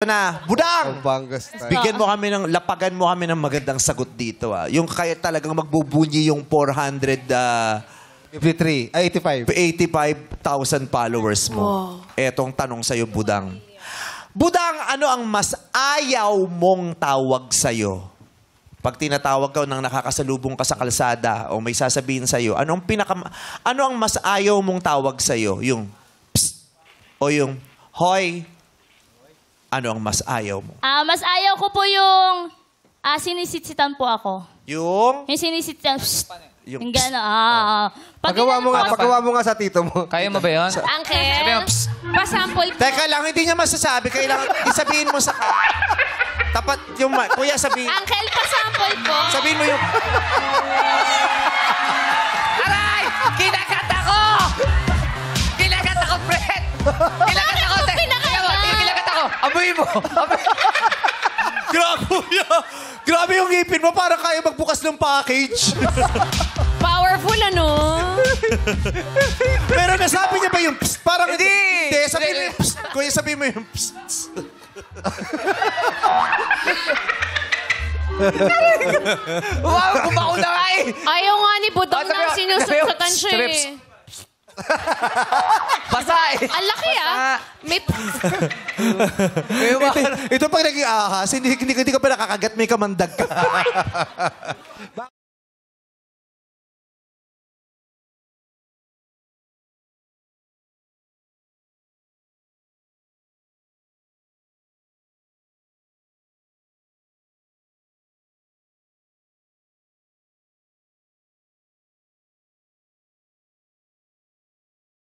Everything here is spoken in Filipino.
na, Budang! Bigyan mo kami lapagan mo kami ng magandang sagot dito. Yung kaya talagang magbubunyi yung 85,000 followers mo. Wow. Etong tanong sa'yo, Budang. Budang, ano ang mas ayaw mong tawag sa'yo? Pag tinatawag ka nang nakakasalubong ka sa kalsada o may sasabihin sa'yo, ano ang mas ayaw mong tawag sa'yo? Yung psst o yung hoy? Ano ang mas ayaw mo? Mas ayaw ko po yung sinisitsitan po ako. Yung sinisitsitan. Yung yung gano'n. Pagawa mo nga sa tito mo. Kaya mo ba yun? Uncle, pasample po. Teka lang, hindi niya masasabi. Kailangan isabihin mo sa... Tapat yung... Kuya, sabihin... Uncle, pasample po. Sabihin mo yung... Aray! Kinagat ako! Kinagat ako, Fred! Kinagat ako! Kinagat ako! Amoy mo! Grabe yung ngipin mo. Parang kaya magbukas ng package. Powerful, ano? Pero nasabi niya ba yung psst? Parang Hindi! Hindi, sabihin mo yung psst. Kuya, sabihin mo yung psst. Wow, kumako na nga eh! Ayaw nga ni Budong na sinusunsutan siya Strips. eh. Basa eh! Ang laki May... Ito pag nag-iahas, hindi ka pa nakakagat, may kamandag ka.